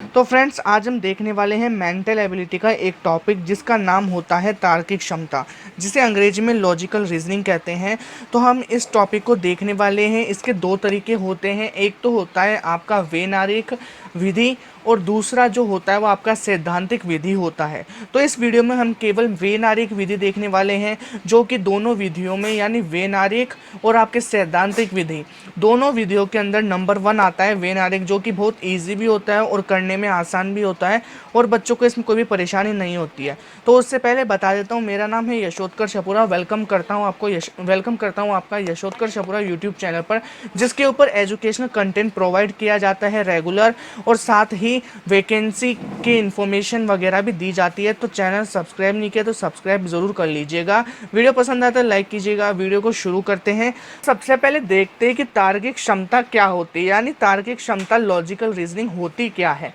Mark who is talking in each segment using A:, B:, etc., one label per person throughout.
A: तो फ्रेंड्स, आज हम देखने वाले हैं मेंटल एबिलिटी का एक टॉपिक जिसका नाम होता है तार्किक क्षमता, जिसे अंग्रेजी में लॉजिकल रीजनिंग कहते हैं। तो हम इस टॉपिक को देखने वाले हैं। इसके दो तरीके होते हैं, एक तो होता है आपका वैनारिक विधि और दूसरा जो होता है वो आपका सैद्धांतिक विधि होता है। तो इस वीडियो में हम केवल वैनारिक विधि देखने वाले हैं, जो कि दोनों विधियों में यानी वैनारिक और आपके सैद्धांतिक विधि दोनों विधियों के अंदर नंबर 1 आता है वैनारिक, जो कि बहुत ईजी भी होता है और करने में आसान भी होता है और बच्चों को इसमें कोई भी परेशानी नहीं होती है। तो उससे पहले बता देता हूँ, मेरा नाम है यशोधकर छपुरा। वेलकम करता हूँ आपका यशोधकर छपुरा यूट्यूब चैनल पर, जिसके ऊपर एजुकेशनल कंटेंट प्रोवाइड किया जाता है रेगुलर, और साथ ही वैकेंसी की इन्फॉर्मेशन वगैरह भी दी जाती है। तो चैनल सब्सक्राइब नहीं किया तो सब्सक्राइब ज़रूर कर लीजिएगा। वीडियो पसंद आता है लाइक कीजिएगा। वीडियो को शुरू करते हैं। सबसे पहले देखते हैं कि तार्किक क्षमता क्या होती है, यानी तार्किक क्षमता लॉजिकल रीजनिंग होती क्या है।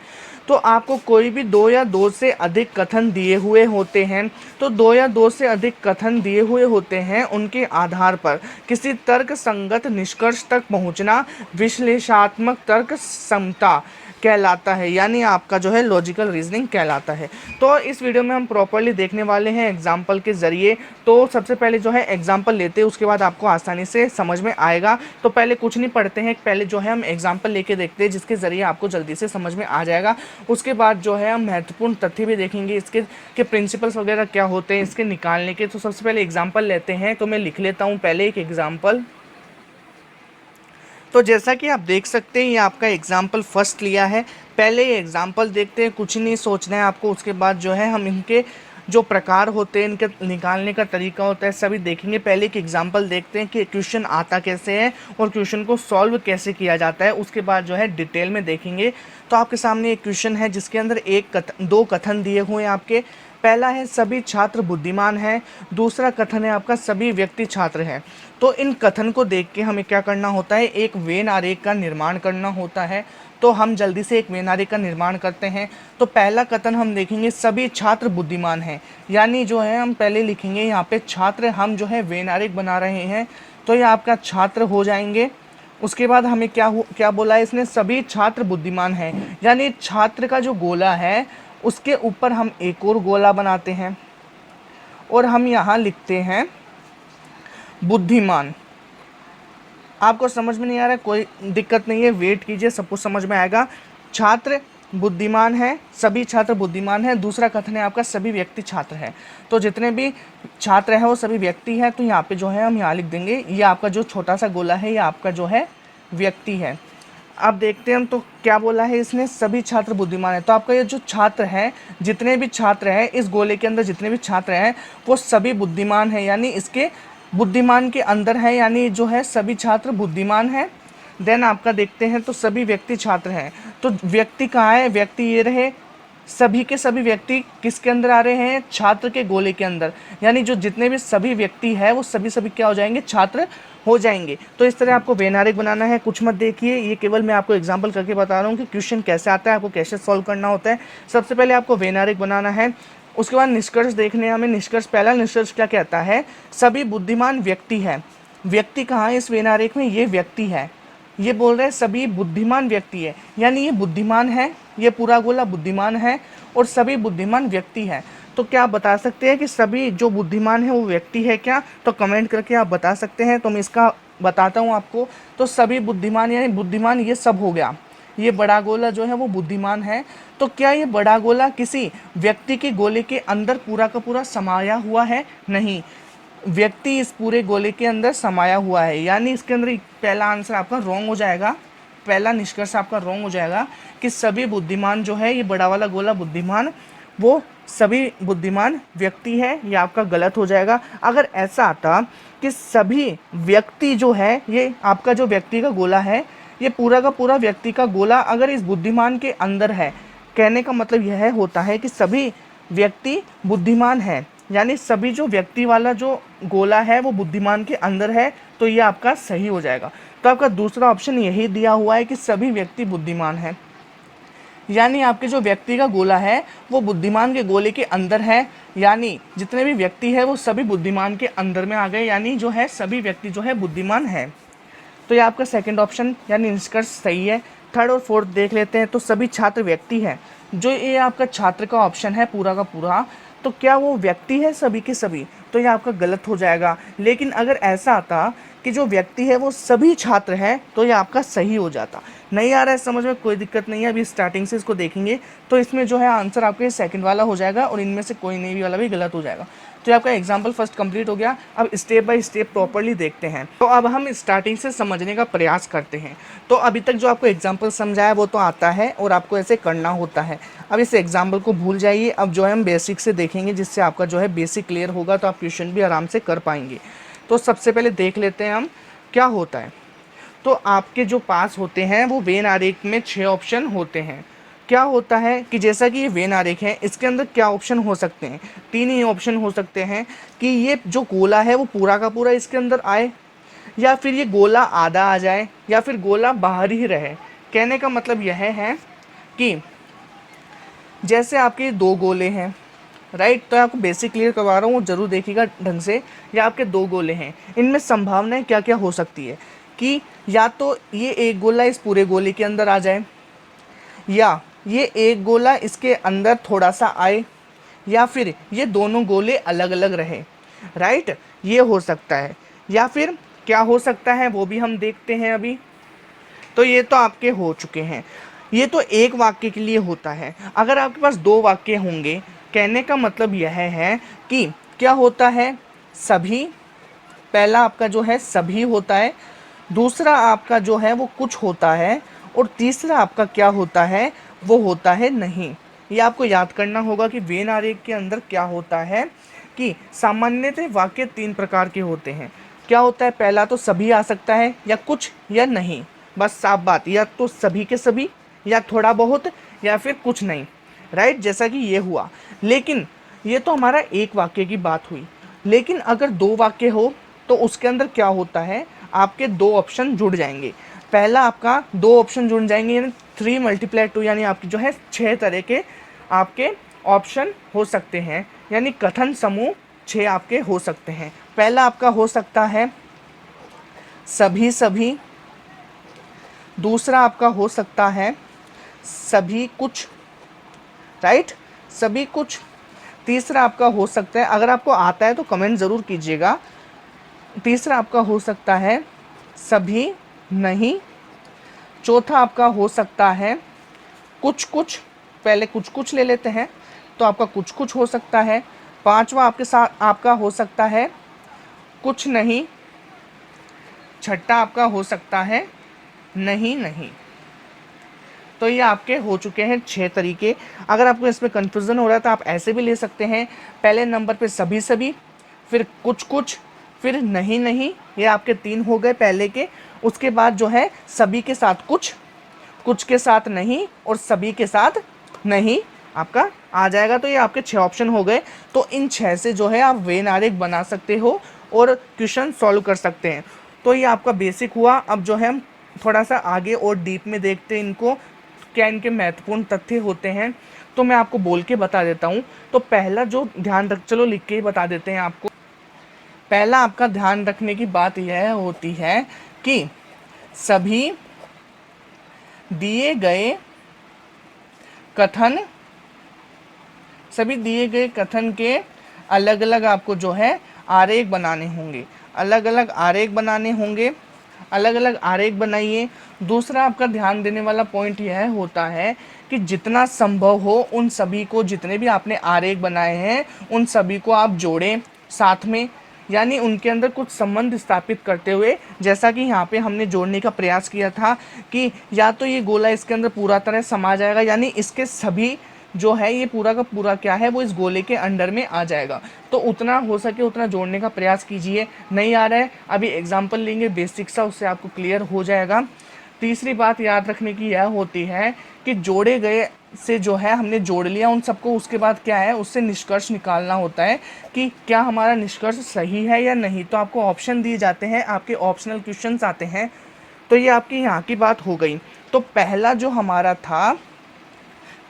A: तो आपको कोई भी दो या दो से अधिक कथन दिए हुए होते हैं, तो दो या दो से अधिक कथन दिए हुए होते हैं, उनके आधार पर किसी तर्क संगत निष्कर्ष तक पहुंचना विश्लेषणात्मक तर्क क्षमता कहलाता है, यानी आपका जो है लॉजिकल रीजनिंग कहलाता है। तो इस वीडियो में हम प्रॉपर्ली देखने वाले हैं एग्जाम्पल के ज़रिए। तो सबसे पहले जो है एग्जाम्पल लेते हैं, उसके बाद आपको आसानी से समझ में आएगा। तो पहले कुछ नहीं पढ़ते हैं, पहले जो है हम एग्जाम्पल लेके देखते हैं, जिसके ज़रिए आपको जल्दी से समझ में आ जाएगा। उसके बाद जो है हम महत्वपूर्ण तथ्य भी देखेंगे, इसके के प्रिंसिपल्स वगैरह क्या होते हैं इसके निकालने के। तो सबसे पहले एग्जाम्पल लेते हैं। तो मैं लिख लेता हूँ पहले एक एग्जाम्पल। तो जैसा कि आप देख सकते हैं, ये आपका एग्जाम्पल फर्स्ट लिया है। पहले ये एग्जाम्पल देखते हैं, कुछ नहीं सोचना है आपको। उसके बाद जो है हम इनके जो प्रकार होते हैं, इनके निकालने का तरीका होता है, सभी देखेंगे। पहले एक एग्जाम्पल देखते हैं कि क्वेश्चन आता कैसे है और क्वेश्चन को सॉल्व कैसे किया जाता है। उसके बाद जो है डिटेल में देखेंगे। तो आपके सामने एक क्वेश्चन है जिसके अंदर दो कथन दिए हुए हैं आपके। पहला है सभी छात्र बुद्धिमान हैं, दूसरा कथन है आपका सभी व्यक्ति छात्र हैं। तो इन कथन को देख के हमें क्या करना होता है, एक वेन आरेख का निर्माण करना होता है। तो हम जल्दी से एक वेन आरेख का निर्माण करते हैं। तो पहला कथन हम देखेंगे सभी छात्र बुद्धिमान हैं, यानी जो है हम पहले लिखेंगे यहाँ पे छात्र, हम जो है वेन आरेख बना रहे हैं। तो ये आपका छात्र हो जाएंगे। उसके बाद हमें क्या बोला है इसने, सभी छात्र बुद्धिमान हैं, यानी छात्र का जो गोला है उसके ऊपर हम एक और गोला बनाते हैं और हम यहाँ लिखते हैं बुद्धिमान। आपको समझ में नहीं आ रहा है, कोई दिक्कत नहीं है, वेट कीजिए, सब कुछ समझ में आएगा। छात्र बुद्धिमान है, सभी छात्र बुद्धिमान है। दूसरा कथन है आपका सभी व्यक्ति छात्र हैं। तो जितने भी छात्र हैं वो सभी व्यक्ति हैं। तो यहाँ पे जो है हम यहाँ लिख देंगे, ये आपका जो छोटा सा गोला है ये आपका जो है व्यक्ति है। अब देखते हैं हम, तो क्या बोला है इसने, सभी छात्र बुद्धिमान है। तो आपका ये जो छात्र हैं, जितने भी छात्र हैं इस गोले के अंदर, जितने भी छात्र हैं वो सभी बुद्धिमान हैं, यानी इसके बुद्धिमान के अंदर है, यानी जो है सभी छात्र बुद्धिमान हैं। देन आपका देखते हैं तो सभी व्यक्ति छात्र हैं। तो व्यक्ति कहाँ है, व्यक्ति ये रहे, सभी के सभी व्यक्ति किसके अंदर आ रहे हैं, छात्र के गोले के अंदर, यानी जो जितने भी सभी व्यक्ति है वो सभी क्या हो जाएंगे, छात्र हो जाएंगे। तो इस तरह आपको वेन आरेख बनाना है। कुछ मत देखिए, ये केवल मैं आपको एग्जांपल करके बता रहा हूँ कि क्वेश्चन कैसे आता है, आपको कैसे सॉल्व करना होता है। सबसे पहले आपको वेन आरेख बनाना है। उसके बाद निष्कर्ष देखने हमें। निष्कर्ष, पहला निष्कर्ष क्या कहता है, सभी बुद्धिमान व्यक्ति है। व्यक्ति कहाँ है इस वेन आरेख में, ये व्यक्ति है। ये बोल रहे हैं सभी बुद्धिमान व्यक्ति है, यानी ये बुद्धिमान है, ये पूरा गोला बुद्धिमान है और सभी बुद्धिमान व्यक्ति है। तो क्या आप बता सकते हैं कि सभी जो बुद्धिमान है वो व्यक्ति है क्या? तो कमेंट करके आप बता सकते हैं। तो मैं इसका बताता हूँ आपको। तो सभी बुद्धिमान यानी बुद्धिमान ये सब हो गया, ये बड़ा गोला जो है वो बुद्धिमान है। तो क्या ये बड़ा गोला किसी व्यक्ति के गोले के अंदर पूरा का पूरा समाया हुआ है? नहीं, व्यक्ति इस पूरे गोले के अंदर समाया हुआ है, यानी इसके अंदर पहला आंसर आपका रॉन्ग हो जाएगा। पहला निष्कर्ष आपका रॉन्ग हो जाएगा कि सभी बुद्धिमान जो है, ये बड़ा वाला गोला बुद्धिमान, वो सभी बुद्धिमान व्यक्ति है, ये आपका गलत हो जाएगा। अगर ऐसा आता कि सभी व्यक्ति जो है, ये आपका जो व्यक्ति का गोला है, ये पूरा का पूरा व्यक्ति का गोला अगर इस बुद्धिमान के अंदर है, कहने का मतलब यह होता है कि सभी व्यक्ति बुद्धिमान है, यानी सभी जो व्यक्ति वाला जो गोला है वो बुद्धिमान के अंदर है। तो ये आपका सही हो जाएगा। तो आपका दूसरा ऑप्शन यही दिया हुआ है कि सभी व्यक्ति बुद्धिमान हैं, यानी आपके जो व्यक्ति का गोला है वो बुद्धिमान के गोले के अंदर है, यानी जितने भी व्यक्ति है वो सभी बुद्धिमान के अंदर में आ गए, यानी जो है सभी व्यक्ति जो है बुद्धिमान है। तो ये आपका सेकंड ऑप्शन यानी निष्कर्ष सही है। थर्ड और फोर्थ देख लेते हैं। तो सभी छात्र व्यक्ति हैं, जो ये आपका छात्र का ऑप्शन है पूरा का पूरा, तो क्या वो व्यक्ति है सभी के सभी? तो ये आपका गलत हो जाएगा। लेकिन अगर ऐसा आता कि जो व्यक्ति है वो सभी छात्र हैं, तो ये आपका सही हो जाता। नहीं आ रहा है समझ में, कोई दिक्कत नहीं है, अभी स्टार्टिंग से इसको देखेंगे। तो इसमें जो है आंसर आपके सेकंड वाला हो जाएगा और इनमें से कोई नहीं भी वाला भी गलत हो जाएगा। तो ये आपका एग्जाम्पल फर्स्ट कंप्लीट हो गया। अब स्टेप बाय स्टेप प्रॉपरली देखते हैं। तो अब हम स्टार्टिंग से समझने का प्रयास करते हैं। तो अभी तक जो आपको एग्जाम्पल समझाया वो तो आता है और आपको ऐसे करना होता है। अब इस एग्जाम्पल को भूल जाइए, अब जो है हम बेसिक से देखेंगे, जिससे आपका जो है बेसिक क्लियर होगा, तो आप क्वेश्चन भी आराम से कर पाएंगे। तो सबसे पहले देख लेते हैं हम क्या होता है। तो आपके जो पास होते हैं वो वेन आरेख में 6 ऑप्शन होते हैं। क्या होता है कि जैसा कि ये वेन आरेख है, इसके अंदर क्या ऑप्शन हो सकते हैं? 3 ही ऑप्शन हो सकते हैं कि ये जो गोला है वो पूरा का पूरा इसके अंदर आए, या फिर ये गोला आधा आ जाए, या फिर गोला बाहर ही रहे। कहने का मतलब यह है कि जैसे आपके 2 गोले हैं, राइट, तो आपको बेसिक क्लियर करवा रहा हूँ, वो जरूर देखिएगा ढंग से। ये आपके 2 गोले हैं, इनमें संभावनाएं क्या क्या हो सकती है कि या तो ये एक गोला इस पूरे गोले के अंदर आ जाए, या ये एक गोला इसके अंदर थोड़ा सा आए, या फिर ये दोनों गोले अलग अलग रहे, राइट, ये हो सकता है। या फिर क्या हो सकता है वो भी हम देखते हैं अभी। तो ये तो आपके हो चुके हैं, ये तो एक वाक्य के लिए होता है। अगर आपके पास 2 वाक्य होंगे, कहने का मतलब यह है कि क्या होता है, सभी, पहला आपका जो है सभी होता है, दूसरा आपका जो है वो कुछ होता है, और तीसरा आपका क्या होता है, वो होता है नहीं। ये आपको याद करना होगा कि वेन आरेख के अंदर क्या होता है कि सामान्यतः वाक्य 3 प्रकार के होते हैं। क्या होता है, पहला तो सभी आ सकता है, या कुछ, या नहीं, बस साफ बात, या तो सभी के सभी, या थोड़ा बहुत, या फिर कुछ नहीं, राइट, जैसा कि ये हुआ। लेकिन ये तो हमारा एक वाक्य की बात हुई। लेकिन अगर 2 वाक्य हो तो उसके अंदर क्या होता है, आपके 2 ऑप्शन जुड़ जाएंगे। पहला आपका 2 ऑप्शन जुड़ जाएंगे, यानी 3 × 2, यानी आपकी जो है 6 तरह के आपके ऑप्शन हो सकते हैं, यानी कथन समूह 6 आपके हो सकते हैं। पहला आपका हो सकता है सभी सभी, दूसरा आपका हो सकता है सभी कुछ, राइट, सभी कुछ, तीसरा आपका हो सकता है, अगर आपको आता है तो कमेंट ज़रूर कीजिएगा, तीसरा आपका हो सकता है सभी नहीं, चौथा आपका हो सकता है कुछ कुछ, पहले कुछ कुछ ले लेते हैं, तो आपका कुछ कुछ हो सकता है, पांचवा आपके साथ आपका हो सकता है कुछ नहीं, छठा आपका हो सकता है नहीं नहीं। तो ये आपके हो चुके हैं 6 तरीके। अगर आपको इसमें कन्फ्यूज़न हो रहा है तो आप ऐसे भी ले सकते हैं, पहले नंबर पे सभी सभी, फिर कुछ कुछ, फिर नहीं नहीं, ये आपके 3 हो गए पहले के। उसके बाद जो है सभी के साथ कुछ, कुछ के साथ नहीं, और सभी के साथ नहीं आपका आ जाएगा। तो ये आपके 6 ऑप्शन हो गए। तो इन 6 से जो है आप वेन आरेख बना सकते हो और क्वेश्चन सॉल्व कर सकते हैं। तो ये आपका बेसिक हुआ। अब जो है हम थोड़ा सा आगे और डीप में देखते हैं इनको, क्या इनके महत्वपूर्ण तथ्य होते हैं। तो मैं आपको बोल के बता देता हूँ। तो पहला जो ध्यान रख, चलो लिख के ही बता देते हैं आपको। पहला आपका ध्यान रखने की बात यह होती है कि सभी दिए गए कथन, सभी दिए गए कथन के अलग अलग आपको जो है आरेख बनाने होंगे, अलग अलग आरेख बनाने होंगे, अलग अलग आरेख बनाइए। दूसरा आपका ध्यान देने वाला पॉइंट यह होता है कि जितना संभव हो उन सभी को, जितने भी आपने आरेख बनाए हैं उन सभी को आप जोड़ें साथ में, यानी उनके अंदर कुछ संबंध स्थापित करते हुए। जैसा कि यहाँ पे हमने जोड़ने का प्रयास किया था कि या तो ये गोला इसके अंदर पूरा तरह समा जाएगा, यानी इसके सभी जो है ये पूरा का पूरा क्या है वो इस गोले के अंडर में आ जाएगा। तो उतना हो सके उतना जोड़ने का प्रयास कीजिए। नहीं आ रहा है, अभी एग्जाम्पल लेंगे बेसिक सा, उससे आपको क्लियर हो जाएगा। तीसरी बात याद रखने की यह होती है कि जोड़े गए से जो है हमने जोड़ लिया उन सबको, उसके बाद क्या है उससे निष्कर्ष निकालना होता है कि क्या हमारा निष्कर्ष सही है या नहीं। तो आपको ऑप्शन दिए जाते हैं, आपके ऑप्शनल क्वेश्चंस आते हैं। तो ये आपकी यहाँ की बात हो गई। तो पहला जो हमारा था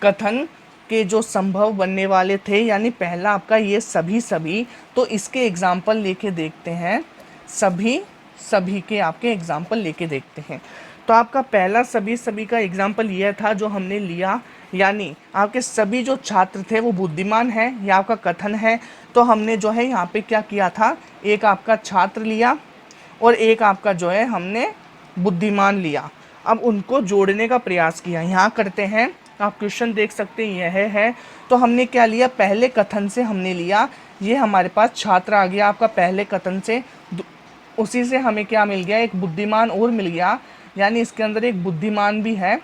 A: कथन के जो संभव बनने वाले थे, यानी पहला आपका ये सभी सभी, तो इसके एग्जाम्पल लेके देखते हैं, सभी सभी के आपके एग्जाम्पल लेके देखते हैं। तो आपका पहला सभी सभी का एग्जाम्पल यह था जो हमने लिया, यानी आपके सभी जो छात्र थे वो बुद्धिमान हैं, यह आपका कथन है। तो हमने जो है यहाँ पे क्या किया था, एक आपका छात्र लिया और एक आपका जो है हमने बुद्धिमान लिया। अब उनको जोड़ने का प्रयास किया, यहाँ करते हैं। आप क्वेश्चन देख सकते हैं, यह है। तो हमने क्या लिया, पहले कथन से हमने लिया, ये हमारे पास छात्र आ गया आपका पहले कथन से। उसी से हमें क्या मिल गया, एक बुद्धिमान और मिल गया, यानी इसके अंदर एक बुद्धिमान भी है,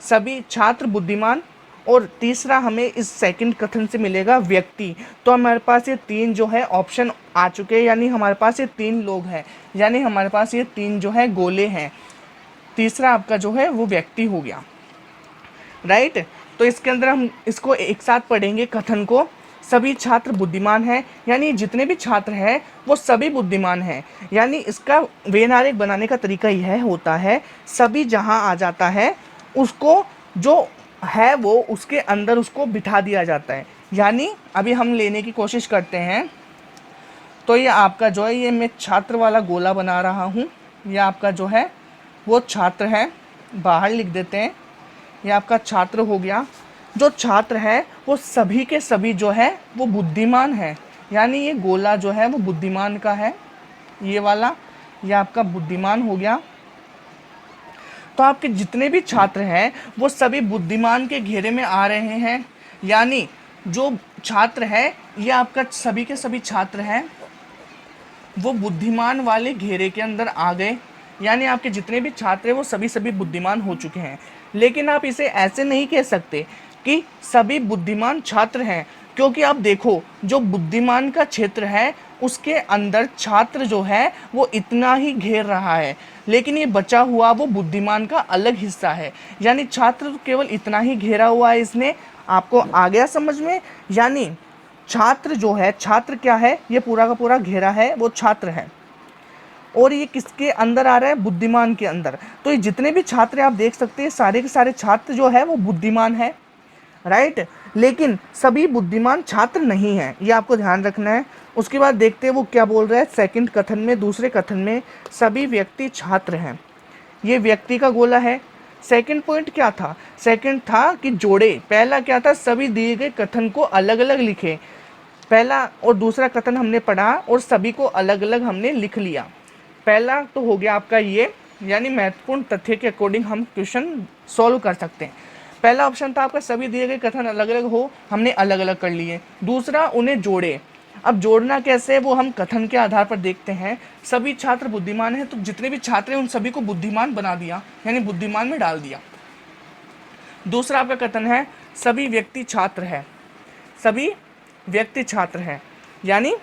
A: सभी छात्र बुद्धिमान। और तीसरा हमें इस सेकंड कथन से मिलेगा व्यक्ति। तो हमारे पास ये तीन जो है ऑप्शन आ चुके हैं, यानी हमारे पास ये तीन लोग हैं, यानी हमारे पास ये तीन जो है गोले हैं। तीसरा आपका जो है वो व्यक्ति हो गया, राइट। तो इसके अंदर हम इसको एक साथ पढ़ेंगे कथन को। सभी छात्र बुद्धिमान हैं, यानी जितने भी छात्र हैं वो सभी बुद्धिमान हैं। यानी इसका वेन आरेख बनाने का तरीका यह होता है, सभी जहां आ जाता है उसको जो है वो उसके अंदर उसको बिठा दिया जाता है। यानी अभी हम लेने की कोशिश करते हैं। तो ये आपका जो है, ये मैं छात्र वाला गोला बना रहा हूँ, ये आपका जो है वो छात्र है, बाहर लिख देते हैं। ये आपका छात्र हो गया। जो छात्र है वो सभी के सभी जो है वो बुद्धिमान है, यानी ये गोला जो है वो बुद्धिमान का है, ये वाला, ये आपका बुद्धिमान हो गया। तो आपके जितने भी छात्र हैं वो सभी बुद्धिमान के घेरे में आ रहे हैं, यानी जो छात्र है ये आपका सभी के सभी छात्र हैं वो बुद्धिमान वाले घेरे के अंदर आ गए, यानी आपके जितने भी छात्र हैं वो सभी सभी बुद्धिमान हो चुके हैं। लेकिन आप इसे ऐसे नहीं कह सकते कि सभी बुद्धिमान छात्र हैं, क्योंकि आप देखो जो बुद्धिमान का क्षेत्र है उसके अंदर छात्र जो है वो इतना ही घेर रहा है, लेकिन ये बचा हुआ वो बुद्धिमान का अलग हिस्सा है, यानी छात्र केवल इतना ही घेरा हुआ है इसने। आपको आ गया समझ में? यानी छात्र जो है, छात्र क्या है, ये पूरा का पूरा घेरा है वो छात्र है, और ये किसके अंदर आ रहा है, बुद्धिमान के अंदर। तो ये जितने भी छात्र आप देख सकते हैं सारे के सारे छात्र जो है वो बुद्धिमान है, राइट। लेकिन सभी बुद्धिमान छात्र नहीं हैं, ये आपको ध्यान रखना है। उसके बाद देखते हैं वो क्या बोल रहा है सेकंड कथन में, दूसरे कथन में, सभी व्यक्ति छात्र हैं, ये व्यक्ति का गोला है। सेकंड पॉइंट क्या था, सेकंड था कि जोड़े। पहला क्या था, सभी दिए गए कथन को अलग अलग लिखे, पहला और दूसरा कथन हमने पढ़ा और सभी को अलग अलग हमने लिख लिया। पहला तो हो गया आपका ये, यानी महत्वपूर्ण तथ्य के अकॉर्डिंग हम क्वेश्चन सॉल्व कर सकते हैं। पहला ऑप्शन था आपका सभी दिए गए कथन अलग अलग हो, हमने अलग अलग कर लिए। दूसरा उन्हें जोड़े। अब जोड़ना कैसे है वो हम कथन के आधार पर देखते हैं। सभी छात्र बुद्धिमान हैं, तो जितने भी छात्र हैं उन सभी को बुद्धिमान बना दिया, यानी बुद्धिमान में डाल दिया। दूसरा आपका कथन है सभी व्यक्ति छात्र है, सभी व्यक्ति छात्र हैं, यानी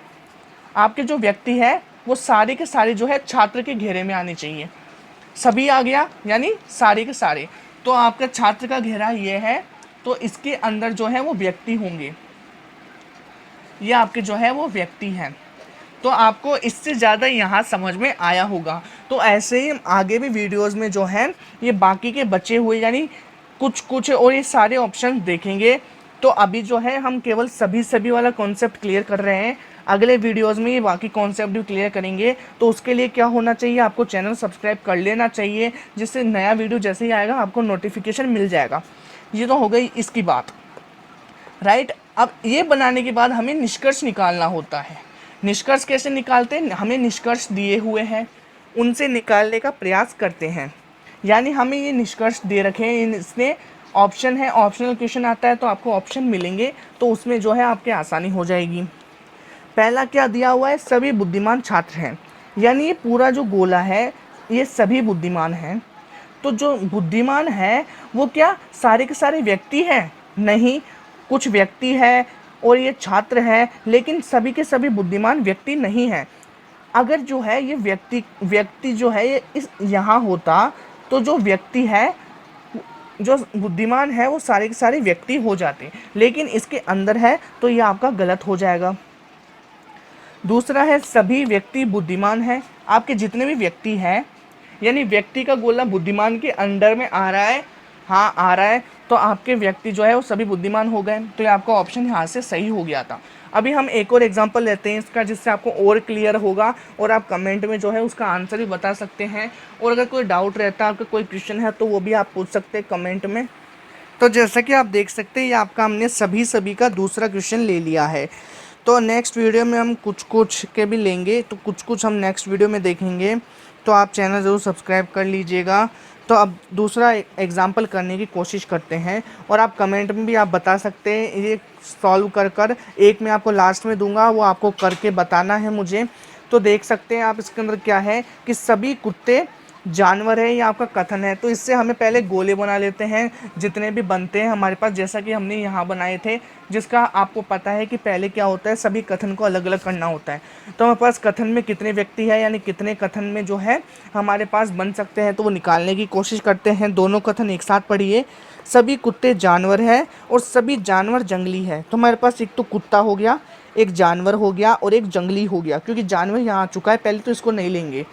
A: आपके जो व्यक्ति है वो सारे के सारे जो है छात्र के घेरे में आने चाहिए। सभी आ गया यानी सारे के सारे, तो आपका छात्र का घेरा ये है, तो इसके अंदर जो है वो व्यक्ति होंगे, ये आपके जो है वो व्यक्ति हैं। तो आपको इससे ज़्यादा यहाँ समझ में आया होगा। तो ऐसे ही आगे भी वीडियोस में जो है ये बाकी के बचे हुए यानी कुछ और ये सारे ऑप्शन देखेंगे। तो अभी जो है हम केवल सभी वाला कॉन्सेप्ट क्लियर कर रहे हैं, अगले वीडियोस में ये बाकी कॉन्सेप्ट भी क्लियर करेंगे। तो उसके लिए क्या होना चाहिए, आपको चैनल सब्सक्राइब कर लेना चाहिए, जिससे नया वीडियो जैसे ही आएगा आपको नोटिफिकेशन मिल जाएगा। ये तो हो गई इसकी बात, राइट। अब ये बनाने के बाद हमें निष्कर्ष निकालना होता है। निष्कर्ष कैसे निकालते हैं, हमें निष्कर्ष दिए हुए हैं उनसे निकालने का प्रयास करते हैं, यानी हमें ये निष्कर्ष दे रखे हैं, इसमें ऑप्शन है, ऑप्शनल क्वेश्चन आता है तो आपको ऑप्शन मिलेंगे, तो उसमें जो है आपके आसानी हो जाएगी। पहला क्या दिया हुआ है, सभी बुद्धिमान छात्र हैं, यानी ये पूरा जो गोला है ये सभी बुद्धिमान हैं। तो जो बुद्धिमान है वो क्या सारे के सारे व्यक्ति हैं, नहीं, कुछ व्यक्ति है और ये छात्र है, लेकिन सभी के सभी बुद्धिमान व्यक्ति नहीं हैं। अगर जो है ये व्यक्ति जो है ये इस यहाँ होता तो जो व्यक्ति है, जो बुद्धिमान है वो सारे के सारे व्यक्ति हो जाते, लेकिन इसके अंदर है तो ये आपका गलत हो जाएगा। दूसरा है सभी व्यक्ति बुद्धिमान हैं, आपके जितने भी व्यक्ति हैं, यानी व्यक्ति का गोला बुद्धिमान के अंडर में आ रहा है, हाँ आ रहा है, तो आपके व्यक्ति जो है वो सभी बुद्धिमान हो गए। तो ये आपका ऑप्शन यहाँ से सही हो गया था। अभी हम एक और एग्जांपल लेते हैं इसका, जिससे आपको और क्लियर होगा और आप कमेंट में जो है उसका आंसर भी बता सकते हैं। और अगर कोई डाउट रहता है, आपका कोई क्वेश्चन है, तो वो भी आप पूछ सकते हैं कमेंट में। तो जैसा कि आप देख सकते हैं, ये आपका हमने सभी का दूसरा क्वेश्चन ले लिया है। तो नेक्स्ट वीडियो में हम कुछ कुछ के भी लेंगे, तो कुछ कुछ हम नेक्स्ट वीडियो में देखेंगे। तो आप चैनल ज़रूर सब्सक्राइब कर लीजिएगा। तो अब दूसरा एग्जाम्पल करने की कोशिश करते हैं, और आप कमेंट में भी आप बता सकते हैं ये सॉल्व कर एक मैं आपको लास्ट में दूंगा, वो आपको करके बताना है मुझे। तो देख सकते हैं आप इसके अंदर क्या है कि सभी कुत्ते जानवर है, ये आपका कथन है। तो इससे हमें पहले गोले बना लेते हैं जितने भी बनते हैं हमारे पास, जैसा कि हमने यहाँ बनाए थे, जिसका आपको पता है कि पहले क्या होता है, सभी कथन को अलग अलग करना होता है। तो हमारे पास कथन में कितने व्यक्ति है, यानी कितने कथन में जो है हमारे पास बन सकते हैं, तो वो निकालने की कोशिश करते हैं। दोनों कथन एक साथ पढ़िए। सभी कुत्ते जानवर है और सभी जानवर जंगली है। तो हमारे पास एक तो कुत्ता हो गया, एक जानवर हो गया और एक जंगली हो गया, क्योंकि जानवर यहाँ आ चुका है पहले, तो इसको नहीं लेंगे।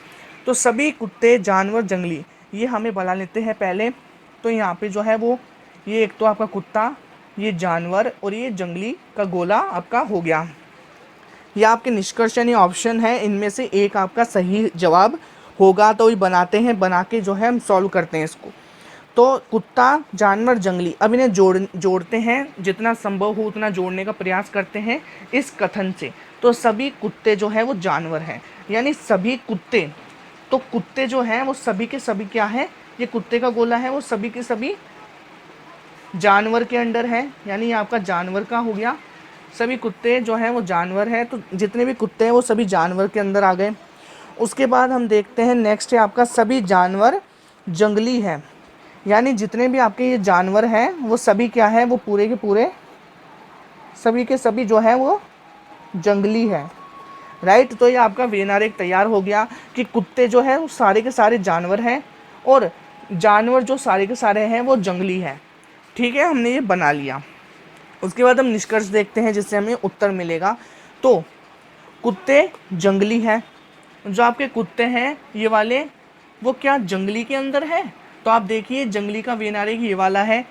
A: तो सभी कुत्ते जानवर जंगली, ये हमें बना लेते हैं पहले। तो यहाँ पे जो है वो ये एक तो आपका कुत्ता, ये जानवर और ये जंगली का गोला आपका हो गया। ये आपके निष्कर्ष यानी ऑप्शन है, इनमें से एक आपका सही जवाब होगा। तो ये बनाते हैं, बना के जो है हम सॉल्व करते हैं इसको। तो कुत्ता जानवर जंगली, अब इन्हें जोड़ते हैं, जितना संभव हो उतना जोड़ने का प्रयास करते हैं इस कथन से। तो सभी कुत्ते जो है वो जानवर हैं, यानी सभी कुत्ते, तो कुत्ते जो हैं वो सभी के सभी क्या है, ये कुत्ते का गोला है, वो सभी के सभी जानवर के अंडर है, यानी ये आपका जानवर का हो गया। सभी कुत्ते जो हैं वो जानवर है, तो जितने भी कुत्ते हैं वो सभी जानवर के अंदर आ गए। उसके बाद हम देखते हैं नेक्स्ट है आपका सभी जानवर जंगली है, यानी जितने भी आपके ये जानवर हैं वो सभी क्या है, वो पूरे के पूरे सभी के सभी जो है वो जंगली है। राइट। तो ये आपका वेनारेक तैयार हो गया कि कुत्ते जो है वो सारे के सारे जानवर हैं और जानवर जो सारे के सारे हैं वो जंगली हैं। ठीक है, हमने ये बना लिया। उसके बाद हम निष्कर्ष देखते हैं जिससे हमें उत्तर मिलेगा। तो कुत्ते जंगली हैं, जो आपके कुत्ते हैं ये वाले, वो क्या जंगली के अंदर है। तो आप देखिए जंगली का वेनारेक ये वाला है,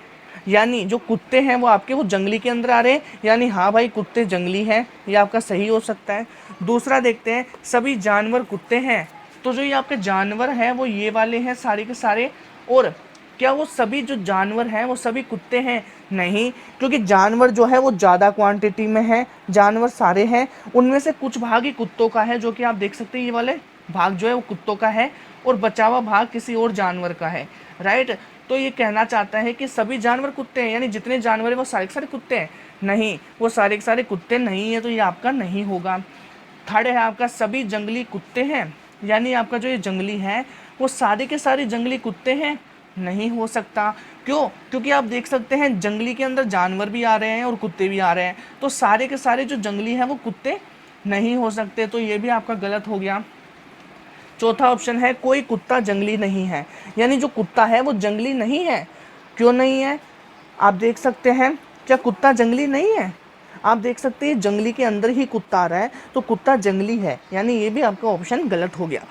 A: यानी जो कुत्ते हैं वो आपके वो जंगली के अंदर आ रहे हैं, यानी हाँ भाई कुत्ते जंगली हैं, ये आपका सही हो सकता है। दूसरा देखते हैं सभी जानवर कुत्ते हैं, तो जो ये आपके जानवर हैं वो ये वाले हैं सारे के सारे। और क्या वो सभी जो जानवर हैं वो सभी कुत्ते हैं, नहीं, क्योंकि जानवर जो है वो ज़्यादा क्वांटिटी में है, जानवर सारे हैं, उनमें से कुछ भाग ही कुत्तों का है, जो कि आप देख सकते हैं ये वाले भाग जो है वो कुत्तों का है और बचा हुआ भाग किसी और जानवर का है। राइट। तो ये कहना चाहता है कि सभी जानवर कुत्ते हैं, यानी जितने जानवर हैं वो सारे के सारे कुत्ते हैं, नहीं, वो सारे के सारे कुत्ते नहीं है, तो ये आपका नहीं होगा। थर्ड है आपका सभी जंगली कुत्ते हैं, यानी आपका जो ये जंगली है वो सारे के सारे जंगली कुत्ते हैं, नहीं हो सकता। क्यों? क्योंकि आप देख सकते हैं जंगली के अंदर जानवर भी आ रहे हैं और कुत्ते भी आ रहे हैं, तो सारे के सारे जो जंगली हैं वो कुत्ते नहीं हो सकते, तो ये भी आपका गलत हो गया। चौथा ऑप्शन है कोई कुत्ता जंगली नहीं है, यानी जो कुत्ता है वो जंगली नहीं है। क्यों नहीं है? आप देख सकते हैं, क्या कुत्ता जंगली नहीं है? आप देख सकते हैं जंगली के अंदर ही कुत्ता आ रहा है, तो कुत्ता जंगली है, यानी ये भी आपका ऑप्शन गलत हो गया।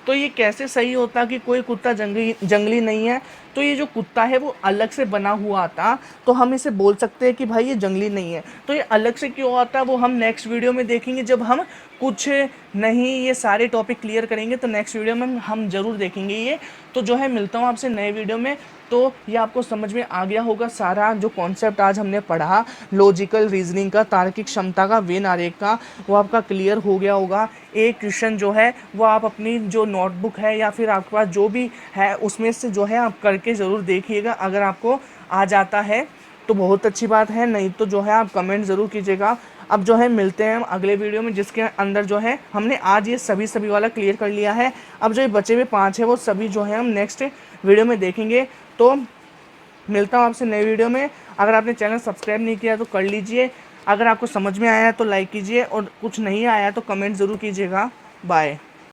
A: तो ये कैसे सही होता कि कोई कुत्ता जंगली नहीं है? तो ये जो कुत्ता है वो अलग से बना हुआ आता, तो हम इसे बोल सकते हैं कि भाई ये जंगली नहीं है। तो ये अलग से क्यों आता वो हम नेक्स्ट वीडियो में देखेंगे, जब हम कुछ नहीं ये सारे टॉपिक क्लियर करेंगे, तो नेक्स्ट वीडियो में हम ज़रूर देखेंगे ये। तो जो है मिलता हूँ आपसे नए वीडियो में। तो ये आपको समझ में आ गया होगा सारा जो कॉन्सेप्ट आज हमने पढ़ा, लॉजिकल रीजनिंग का, तार्किक क्षमता का, वेन आरेख का, वो आपका क्लियर हो गया होगा। एक क्वेश्चन जो है वो आप अपनी जो नोटबुक है या फिर आपके पास जो भी है उसमें से जो है आप करके ज़रूर देखिएगा। अगर आपको आ जाता है तो बहुत अच्छी बात है, नहीं तो जो है आप कमेंट ज़रूर कीजिएगा। अब जो है मिलते हैं हम अगले वीडियो में, जिसके अंदर जो है हमने आज ये सभी वाला क्लियर कर लिया है। अब जो ये बचे हुए 5 है वो सभी जो है हम नेक्स्ट वीडियो में देखेंगे। तो मिलता हूँ आपसे नए वीडियो में। अगर आपने चैनल सब्सक्राइब नहीं किया तो कर लीजिए, अगर आपको समझ में आया है तो लाइक कीजिए, और कुछ नहीं आया तो कमेंट ज़रूर कीजिएगा। बाय।